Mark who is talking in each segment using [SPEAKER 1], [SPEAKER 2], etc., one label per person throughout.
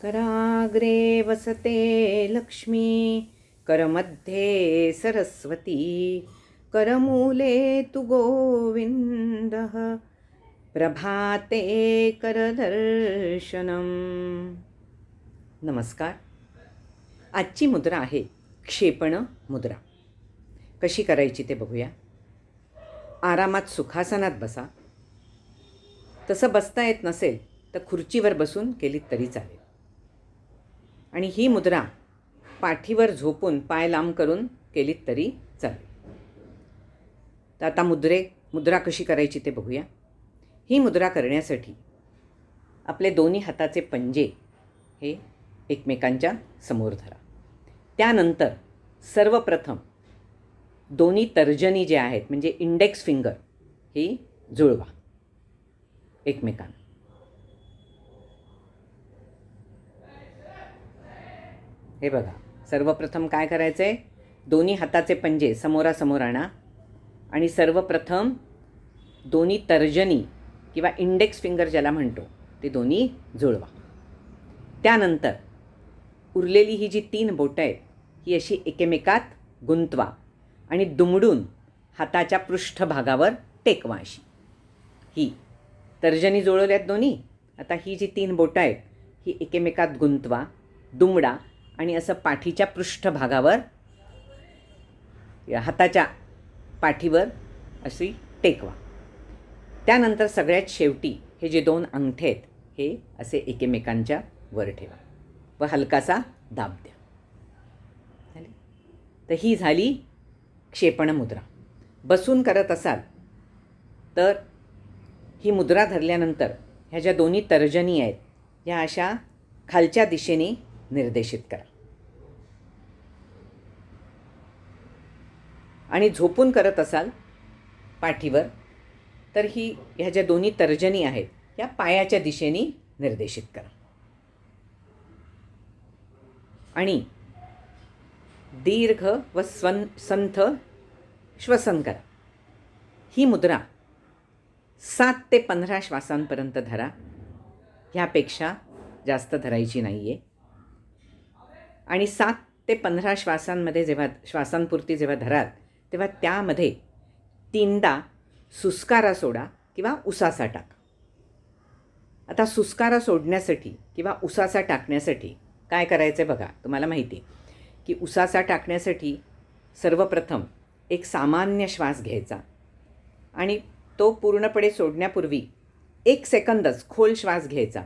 [SPEAKER 1] कराग्रे वसते लक्ष्मी करमध्ये सरस्वती करमूले तु गोविंदः प्रभाते करदर्शनम. नमस्कार. आजची मुद्रा आहे क्षेपण मुद्रा. कशी करायची ते बघूया. आरामात सुखासनात बसा. तसं बसता येत नसेल तर खुर्चीवर बसून केलीत तरी चालेल. आणि ही मुद्रा पाठीवर झोपून पाय लांब करून केलीत तरी चालेल. तर आता मुद्रा कशी करायची ते बघूया. ही मुद्रा करण्यासाठी आपले दोन्ही हाताचे पंजे हे एकमेकांच्या समोर धरा. त्यानंतर सर्वप्रथम दोन्ही तर्जनी जे आहेत म्हणजे इंडेक्स फिंगर ही जुळवा एकमेकांना. हे बघा, सर्वप्रथम काय करायचं आहे, दोन्ही हाताचे पंजे समोरासमोर आणा आणि सर्वप्रथम दोन्ही तर्जनी किंवा इंडेक्स फिंगर ज्याला म्हणतो ते दोन्ही जुळवा. त्यानंतर उरलेली ही जी 3 बोटं आहेत ही अशी एकमेकात गुंतवा आणि दुमडून हाताच्या पृष्ठभागावर टेकवा. अशी ही तर्जनी जुळवल्यात दोन्ही. आता ही जी 3 बोटं आहेत ही एकमेकात गुंतवा, दुमडा आणि असं पाठीच्या पृष्ठभागावर हाताच्या पाठीवर अशी टेकवा. त्यानंतर सगळ्यात शेवटी हे जे 2 अंगठे आहेत हे असे एकमेकांच्या वर ठेवा व हलकासा दाब द्या. तर ही झाली क्षेपण मुद्रा. बसून करत असाल तर ही मुद्रा धरल्यानंतर ह्या ज्या दोन्ही तर्जनी आहेत ह्या अशा खालच्या दिशेने निर्देशित करा. आणि झोपून करत असाल पाठीवर तर ह्या ज्या दोन्ही तर्जनी आहेत या पायाच्या दिशेने निर्देशित करा. आणि दीर्घ व संथ श्वसन करा. ही मुद्रा 7 ते 15 श्वासांपर्यंत धरा. ह्यापेक्षा जास्त धरायची नाही आहे. आणि 7 ते 15 श्वासांमध्ये श्वासांपुरती जेव्हा धराल तेव्हा त्यामध्ये 3दा सुस्कारा सोडा किंवा उसासा टाका. आता सुस्कारा सोडण्यासाठी किंवा उसासा टाकण्यासाठी काय करायचं आहे बघा. तुम्हाला माहिती आहे की उसासा टाकण्यासाठी सर्वप्रथम एक सामान्य श्वास घ्यायचा आणि तो पूर्णपणे सोडण्यापूर्वी 1 सेकंदच खोल श्वास घ्यायचा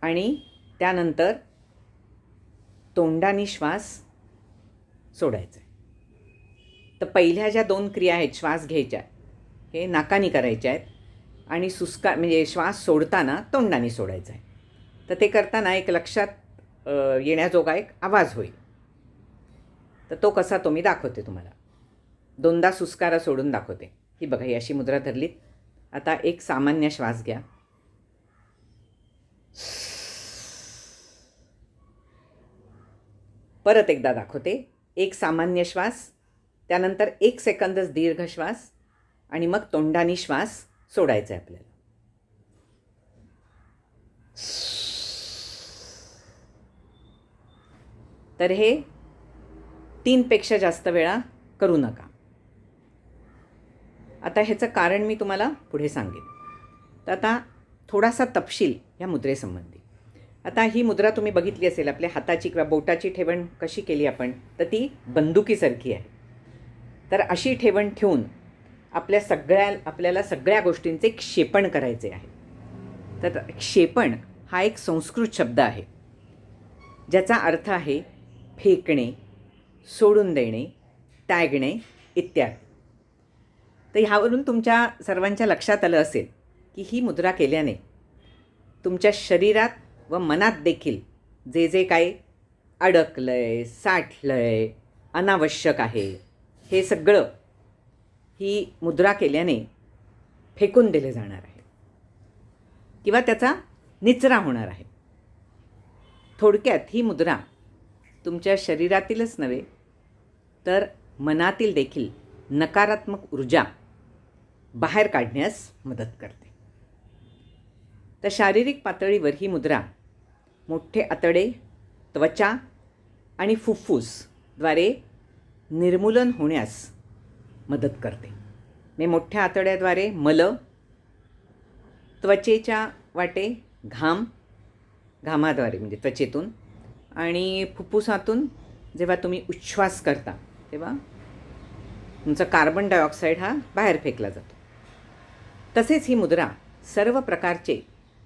[SPEAKER 1] आणि त्यानंतर तोंडाने श्वास सोडायचा. तर पहिल्या ज्या 2 क्रिया आहेत श्वास घ्यायच्या हे नाकाने करायच्या आहेत आणि म्हणजे श्वास सोडताना तोंडाने सोडायचा आहे. तर ते करताना एक लक्षात येण्याजोगा एक आवाज होईल. तर तो कसा तो मी दाखवते तुम्हाला. 2दा सुस्कारा सोडून दाखवते. ही बघा, ही अशी मुद्रा धरलीत. आता एक सामान्य श्वास घ्या. परत एकदा दाखवते. एक सामान्य श्वास, त्यानंतर 1 सेकंदच दीर्घ श्वास आणि मग तोंडाने श्वास सोडायचा आहे आपल्याला. तर हे 3पेक्षा जास्त वेळा करू नका. आता ह्याचं कारण मी तुम्हाला पुढे सांगेन. तर आता थोडासा तपशील ह्या मुद्रेसंबंधी. आता ही मुद्रा तुम्ही बघितली असेल. आपल्या हाताची किंवा बोटाची ठेवण कशी केली आपण, तर ती बंदुकीसारखी आहे. तर अशी ठेवण ठेवून आपल्याला सगळ्या गोष्टींचे क्षेपण करायचे आहे. तर क्षेपण हा एक संस्कृत शब्द आहे ज्याचा अर्थ आहे फेकणे, सोडून देणे, त्यागणे इत्यादी. तर ह्यावरून तुमच्या सर्वांच्या लक्षात आलं असेल की ही मुद्रा केल्याने तुमच्या शरीरात व मनात देखील जे जे काही अडकलं आहे, साठलं आहे, अनावश्यक आहे, हे सगळं ही मुद्रा केल्याने फेकून दिले जाणार आहे किंवा त्याचा निचरा होणार आहे. थोडक्यात ही मुद्रा तुमच्या शरीरातीलच नव्हे तर मनातील देखील नकारात्मक ऊर्जा बाहेर काढण्यास मदत करते. तर शारीरिक पातळीवर ही मुद्रा मोठे आतडे, त्वचा आणि फुफ्फुसद्वारे निर्मूलन होण्यास मदत करते. मी मोठ्या आतड्याद्वारे मल, त्वचेच्या वाटे घामाद्वारे म्हणजे त्वचेतून आणि फुफ्फुसातून जेव्हा तुम्ही उच्छ्वास करता तेव्हा तुमचा कार्बन डायऑक्साईड हा बाहेर फेकला जातो. तसेच ही मुद्रा सर्व प्रकारचे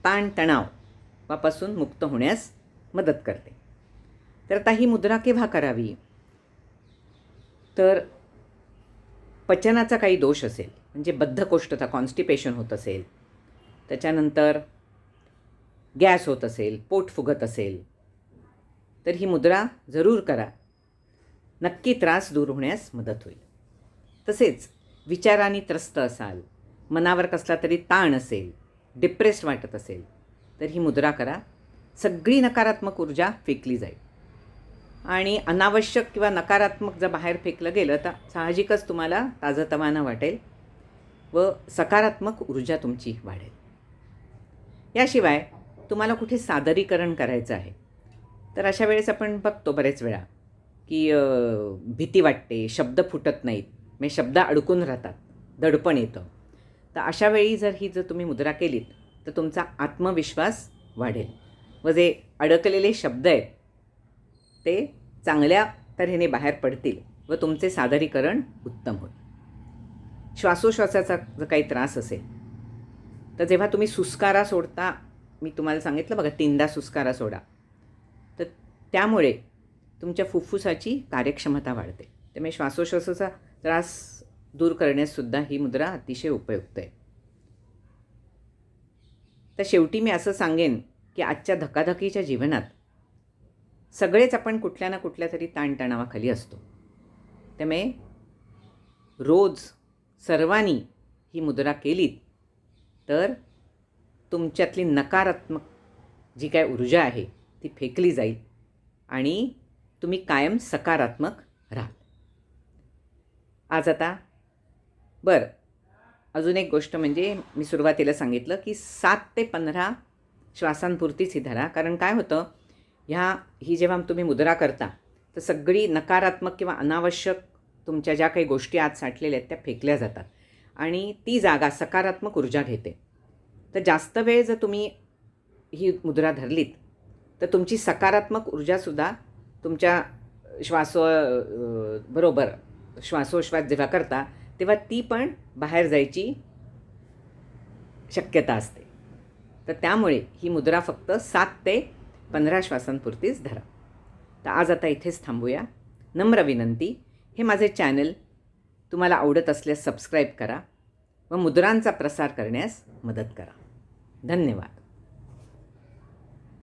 [SPEAKER 1] ताणतणावापासून मुक्त होण्यास मदत करते. तर आता ही मुद्रा केव्हा करावी? तर पचनाचा काही दोष असेल, म्हणजे बद्धकोष्ठता, कॉन्स्टिपेशन होत असेल, त्याच्यानंतर गॅस होत असेल, पोट फुगत असेल, तर ही मुद्रा जरूर करा. नक्की त्रास दूर होण्यास मदत होईल. तसेच विचारांनी त्रस्त असाल, मनावर कसला तरी ताण असेल, डिप्रेस्ड वाटत असेल, तर ही मुद्रा करा. सगळी नकारात्मक ऊर्जा फेकली जाईल आणि अनावश्यक किंवा नकारात्मक जर बाहेर फेकलं गेलं तर साहजिकच तुम्हाला ताजंतवानं वाटेल व सकारात्मक ऊर्जा तुमची वाढेल. याशिवाय तुम्हाला कुठे सादरीकरण करायचं आहे तर अशा वेळेस आपण बघतो बरेच वेळा की भीती वाटते, शब्द फुटत नाहीत, म्हणजे शब्द अडकून राहतात, दडपण येतं. तर अशा वेळी जर तुम्ही मुद्रा केलीत तर तुमचा आत्मविश्वास वाढेल व जे अडकलेले शब्द आहेत ते चांगल्या तऱ्हेने बाहेर पडतील व तुमचे सादरीकरण उत्तम होईल. श्वासोश्वासाचा जर काही त्रास असेल तर जेव्हा तुम्ही सुस्कारा सोडता, मी तुम्हाला सांगितलं बघा 3दा सुस्कारा सोडा, तर त्यामुळे तुमच्या फुफ्फुसाची कार्यक्षमता वाढते. त्यामुळे श्वासोश्वासाचा त्रास दूर करण्याससुद्धा ही मुद्रा अतिशय उपयुक्त आहे. तर शेवटी मी असं सांगेन की आजच्या धकाधकीच्या जीवनात सगळेच आपण कुठल्या ना कुठल्या तरी ताणतणावाखाली असतो. त्यामुळे रोज सर्वांनी ही मुद्रा केलीत तर तुमच्यातली नकारात्मक जी काय ऊर्जा आहे ती फेकली जाईल आणि तुम्ही कायम सकारात्मक राहाल. आज आता अजून एक गोष्ट म्हणजे मी सुरुवातीला सांगितलं की 7 ते 15 श्वासांपुरतीच ही धरा. कारण काय होतं, ही जेव्हा तुम्ही मुद्रा करता तर सगळी नकारात्मक किंवा अनावश्यक तुमच्या ज्या काही गोष्टी आत साठलेल्या आहेत त्या फेकल्या जातात आणि ती जागा सकारात्मक ऊर्जा घेते. तर जास्त वेळ जर तुम्ही ही मुद्रा धरलीत तर तुमची सकारात्मक ऊर्जासुद्धा तुमच्या बरोबर श्वासोश्वास जेव्हा करता तेव्हा ती पण बाहेर जायची शक्यता असते. तर त्यामुळे ही मुद्रा फक्त 7 ते 15 श्वासांपुरतीच धरा. तर आज आता इथेच थांबूया. नम्र विनंती, हे माझे चॅनल तुम्हाला आवडत असल्यास सबस्क्राईब करा व मुद्रांचा प्रसार करण्यास मदत करा. धन्यवाद.